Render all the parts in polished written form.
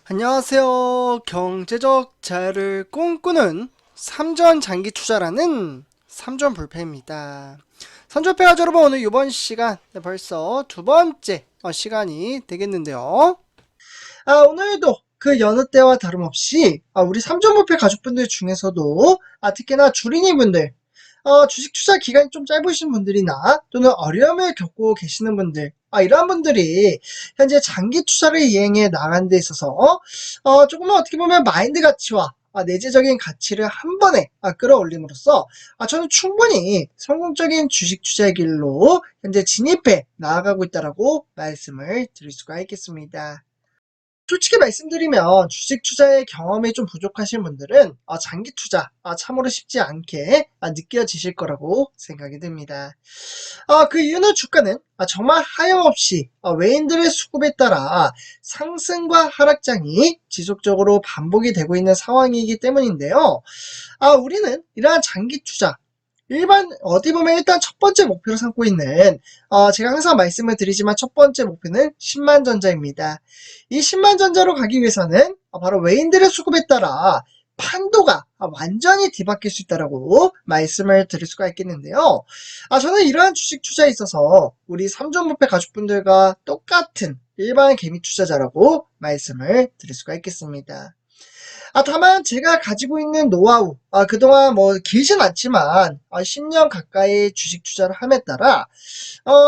안녕하세요. 경제적 자유를 꿈꾸는 삼전 장기 투자라는 삼전 불패입니다. 삼전 불패가 여러분, 오늘 이번 시간 벌써 두 번째 시간이 되겠는데요. 오늘도 그 여느 때와 다름없이 우리 삼전 불패 가족분들 중에서도 특히나 주린이분들, 주식 투자 기간이 좀 짧으신 분들이나 또는 어려움을 겪고 계시는 분들, 이러한 분들이 현재 장기 투자를 이행해 나가는 데 있어서 조금은 어떻게 보면 마인드 가치와 내재적인 가치를 한 번에 끌어올림으로써 저는 충분히 성공적인 주식 투자의 길로 현재 진입해 나아가고 있다라고 말씀을 드릴 수가 있겠습니다. 솔직히 말씀드리면 주식 투자의 경험이 좀 부족하신 분들은 장기 투자 참으로 쉽지 않게 느껴지실 거라고 생각이 듭니다. 그 이유는 주가는 정말 하염없이 외인들의 수급에 따라 상승과 하락장이 지속적으로 반복이 되고 있는 상황이기 때문인데요. 우리는 이러한 장기 투자, 어디 보면 일단 첫 번째 목표로 삼고 있는, 제가 항상 말씀을 드리지만 첫 번째 목표는 10만 전자입니다. 이 10만 전자로 가기 위해서는 바로 외인들의 수급에 따라 판도가 완전히 뒤바뀔 수 있다라고 말씀을 드릴 수가 있겠는데요. 저는 이러한 주식 투자에 있어서 우리 삼전부패 가족분들과 똑같은 일반 개미 투자자라고 말씀을 드릴 수가 있겠습니다. 다만 제가 가지고 있는 노하우, 그동안 길진 않지만 10년 가까이 주식 투자를 함에 따라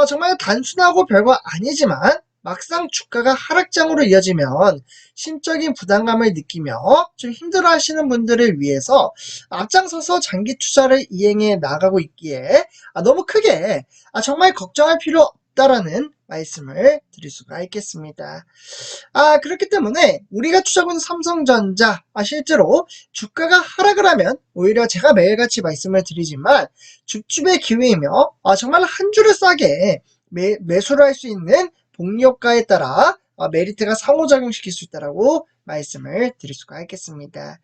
정말 단순하고 별거 아니지만 막상 주가가 하락장으로 이어지면 심적인 부담감을 느끼며 좀 힘들어 하시는 분들을 위해서 앞장서서 장기 투자를 이행해 나가고 있기에 너무 크게 정말 걱정할 필요 없다라는 말씀을 드릴 수가 있겠습니다. 그렇기 때문에 우리가 투자하고 있는 삼성전자, 실제로 주가가 하락을 하면 오히려 제가 매일같이 말씀을 드리지만 줍줍의 기회이며 정말 한 줄을 싸게 매수를 할 수 있는 복리효과에 따라 메리트가 상호작용시킬 수 있다라고 말씀을 드릴 수가 있겠습니다.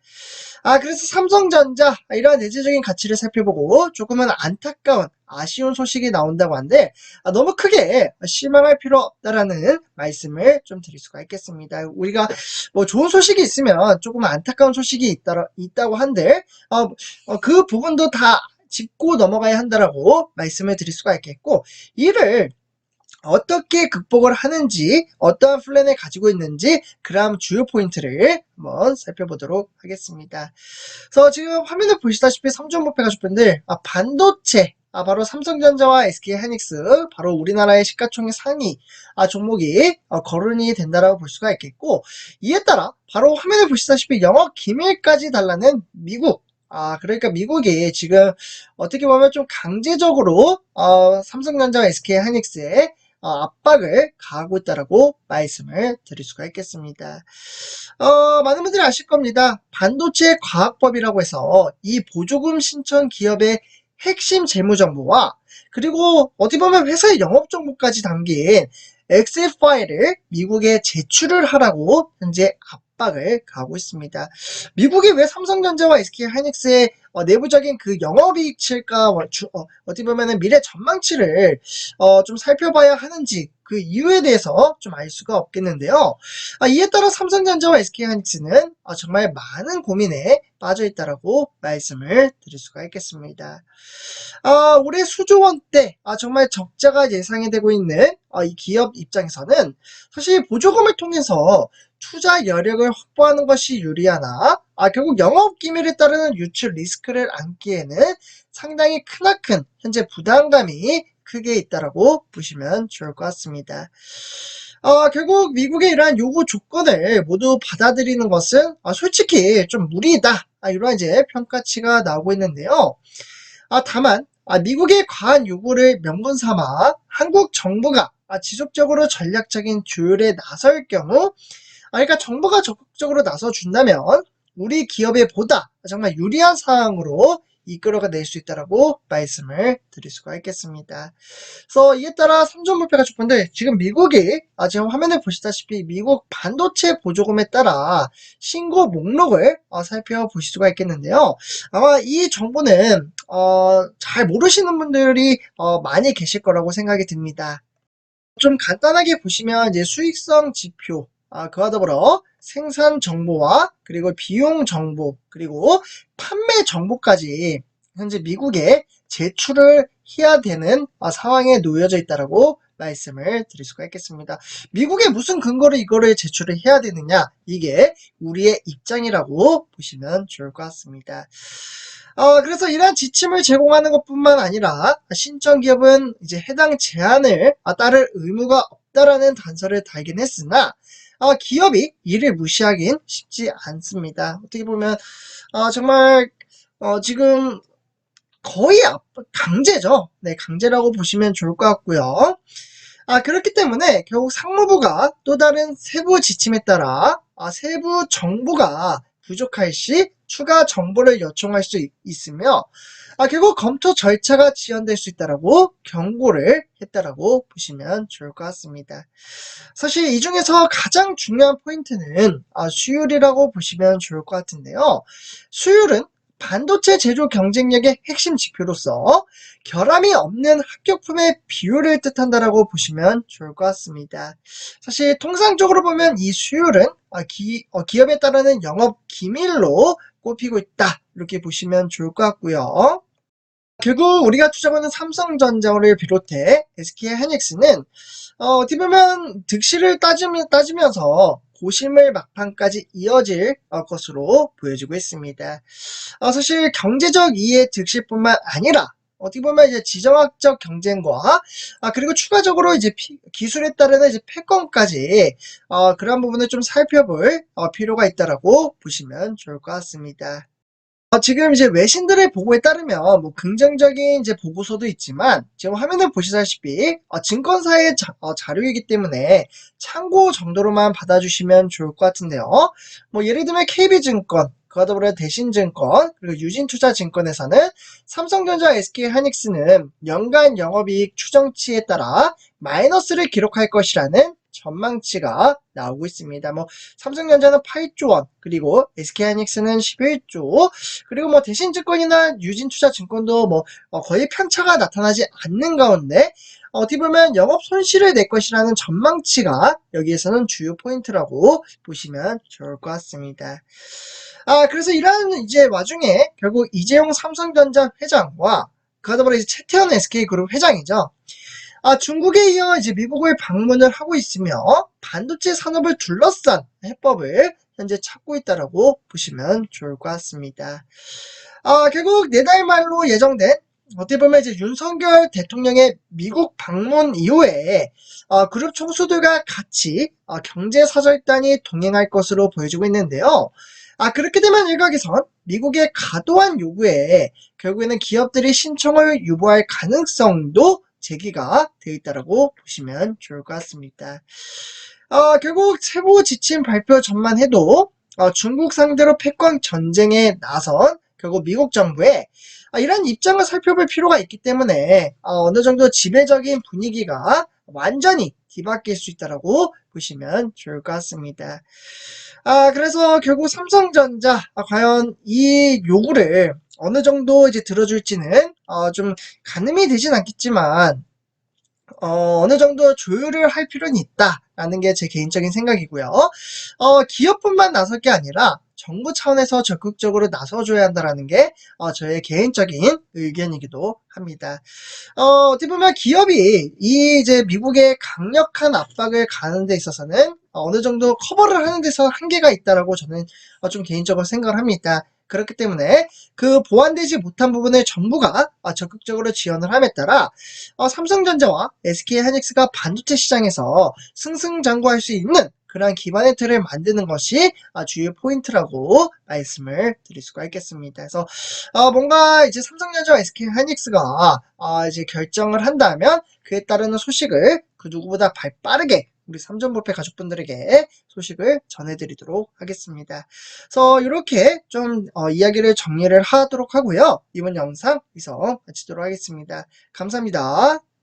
그래서 삼성전자 이러한 내재적인 가치를 살펴보고 조금은 안타까운 아쉬운 소식이 나온다고 한데 너무 크게 실망할 필요 없다라는 말씀을 좀 드릴 수가 있겠습니다. 우리가 좋은 소식이 있으면 조금 안타까운 소식이 있다고 한들 그 부분도 다 짚고 넘어가야 한다라고 말씀을 드릴 수가 있겠고, 이를 어떻게 극복을 하는지, 어떠한 플랜을 가지고 있는지, 그럼 주요 포인트를 한번 살펴보도록 하겠습니다. 그래서 지금 화면을 보시다시피 삼전부패 가족분들, 반도체, 바로 삼성전자와 SK하이닉스, 바로 우리나라의 시가총액 상위 종목이 거론이 된다라고 볼 수가 있겠고, 이에 따라 바로 화면을 보시다시피 영업 기밀까지 달라는 미국, 그러니까 미국이 지금 어떻게 보면 좀 강제적으로 삼성전자와 SK하이닉스에 압박을 가하고 있다라고 말씀을 드릴 수가 있겠습니다. 많은 분들이 아실 겁니다. 반도체 과학법이라고 해서 이 보조금 신청 기업의 핵심 재무정보와 그리고 어떻게 보면 회사의 영업정보까지 담긴 엑셀 파일을 미국에 제출을 하라고 현재 압박을 가하고 있습니다. 미국이 왜 삼성전자와 SK하이닉스의 내부적인 그 영업이익칠과 어떻게 보면은 미래 전망치를 좀 살펴봐야 하는지 그 이유에 대해서 좀 알 수가 없겠는데요. 이에 따라 삼성전자와 SK하이닉스는 정말 많은 고민에 빠져 있다라고 말씀을 드릴 수가 있겠습니다. 올해 수조 원대 정말 적자가 예상이 되고 있는 이 기업 입장에서는 사실 보조금을 통해서 투자 여력을 확보하는 것이 유리하나 결국 영업 기밀에 따르는 유출 리스크를 안기에는 상당히 크나큰 현재 부담감이 크게 있다라고 보시면 좋을 것 같습니다. 결국 미국의 이러한 요구 조건을 모두 받아들이는 것은 솔직히 좀 무리다, 이러한 이제 평가치가 나오고 있는데요. 다만 미국의 과한 요구를 명분 삼아 한국 정부가 지속적으로 전략적인 조율에 나설 경우, 그러니까 정부가 적극적으로 나서준다면 우리 기업에 보다 정말 유리한 상황으로 이끌어낼 수 있다라고 말씀을 드릴 수가 있겠습니다. 그래서 이에 따라 3전 불패가 좋은데 지금 미국이 지금 화면에 보시다시피 미국 반도체 보조금에 따라 신고 목록을 살펴보실 수가 있겠는데요. 아마 이 정보는 잘 모르시는 분들이 많이 계실 거라고 생각이 듭니다. 좀 간단하게 보시면 이제 수익성 지표, 그와 더불어 생산 정보와 그리고 비용 정보, 그리고 판매 정보까지 현재 미국에 제출을 해야 되는 상황에 놓여져 있다라고 말씀을 드릴 수가 있겠습니다. 미국에 무슨 근거로 이거를 제출을 해야 되느냐? 이게 우리의 입장이라고 보시면 좋을 것 같습니다. 그래서 이러한 지침을 제공하는 것뿐만 아니라 신청 기업은 이제 해당 제한을 따를 의무가 없다라는 단서를 달긴 했으나 기업이 이를 무시하긴 쉽지 않습니다. 어떻게 보면 정말 지금 거의 강제죠. 네, 강제라고 보시면 좋을 것 같고요. 그렇기 때문에 결국 상무부가 또 다른 세부 지침에 따라 세부 정보가 부족할 시 추가 정보를 요청할 수 있으며 결국 검토 절차가 지연될 수 있다라고 경고를 했다라고 보시면 좋을 것 같습니다. 사실 이 중에서 가장 중요한 포인트는 수율이라고 보시면 좋을 것 같은데요. 수율은 반도체 제조 경쟁력의 핵심 지표로서 결함이 없는 합격품의 비율을 뜻한다라고 보시면 좋을 것 같습니다. 사실 통상적으로 보면 이 수율은 기업에 따르는 영업 기밀로 꼽히고 있다, 이렇게 보시면 좋을 것 같고요. 결국 우리가 투자하는 삼성전자를 비롯해 SK하이닉스는 어떻게 보면 득실을 따지면서 고실물 막판까지 이어질 것으로 보여지고 있습니다. 사실 경제적 이해 득실뿐만 아니라 어떻게 보면 이제 지정학적 경쟁과 그리고 추가적으로 이제 기술에 따르는 이제 패권까지 그런 부분을 좀 살펴볼 필요가 있다라고 보시면 좋을 것 같습니다. 지금 이제 외신들의 보고에 따르면 뭐 긍정적인 이제 보고서도 있지만 지금 화면을 보시다시피 증권사의 자료이기 때문에 참고 정도로만 받아주시면 좋을 것 같은데요. 뭐 예를 들면 KB증권, 그와 더불어 대신증권, 그리고 유진투자증권에서는 삼성전자, SK하이닉스는 연간 영업이익 추정치에 따라 마이너스를 기록할 것이라는 전망치가 나오고 있습니다. 뭐 삼성전자는 8조 원, 그리고 SK하이닉스는 11조, 그리고 뭐 대신증권이나 유진투자증권도 뭐 거의 편차가 나타나지 않는 가운데 어떻게 보면 영업 손실을 낼 것이라는 전망치가 여기에서는 주요 포인트라고 보시면 좋을 것 같습니다. 그래서 이러한 이제 와중에 결국 이재용 삼성전자 회장과 그와 더불어 이제 최태원 SK그룹 회장이죠. 중국에 이어 이제 미국을 방문을 하고 있으며 반도체 산업을 둘러싼 해법을 현재 찾고 있다라고 보시면 좋을 것 같습니다. 결국 내달 말로 예정된 어떻게 보면 이제 윤석열 대통령의 미국 방문 이후에 그룹 총수들과 같이 경제사절단이 동행할 것으로 보여지고 있는데요. 그렇게 되면 일각에선 미국의 과도한 요구에 결국에는 기업들이 신청을 유보할 가능성도 제기가 되어 있다라고 보시면 좋을 것 같습니다. 결국 세부 지침 발표 전만 해도 중국 상대로 패권 전쟁에 나선 결국 미국 정부의 이런 입장을 살펴볼 필요가 있기 때문에 어느 정도 지배적인 분위기가 완전히 뒤바뀔 수 있다라고 보시면 좋을 것 같습니다. 그래서 결국 삼성전자 과연 이 요구를 어느 정도 이제 들어줄지는 좀 가늠이 되진 않겠지만 어느 정도 조율을 할 필요는 있다라는 게 제 개인적인 생각이고요. 기업뿐만 나설 게 아니라 정부 차원에서 적극적으로 나서줘야 한다라는 게 저의 개인적인 의견이기도 합니다. 어떻게 보면 기업이 이 이제 미국의 강력한 압박을 가는 데 있어서는 어느 정도 커버를 하는 데서 한계가 있다라고 저는 좀 개인적으로 생각을 합니다. 그렇기 때문에 그 보완되지 못한 부분을 정부가 적극적으로 지원을 함에 따라 삼성전자와 SK하이닉스가 반도체 시장에서 승승장구할 수 있는 그러한 기반의 틀을 만드는 것이 주요 포인트라고 말씀을 드릴 수가 있겠습니다. 그래서 뭔가 이제 삼성전자와 SK하이닉스가 이제 결정을 한다면 그에 따르는 소식을 그 누구보다 빠르게 우리 3점 불패 가족분들에게 소식을 전해드리도록 하겠습니다. 그래서 이렇게 좀 이야기를 정리를 하도록 하고요. 이번 영상 여기서 마치도록 하겠습니다. 감사합니다.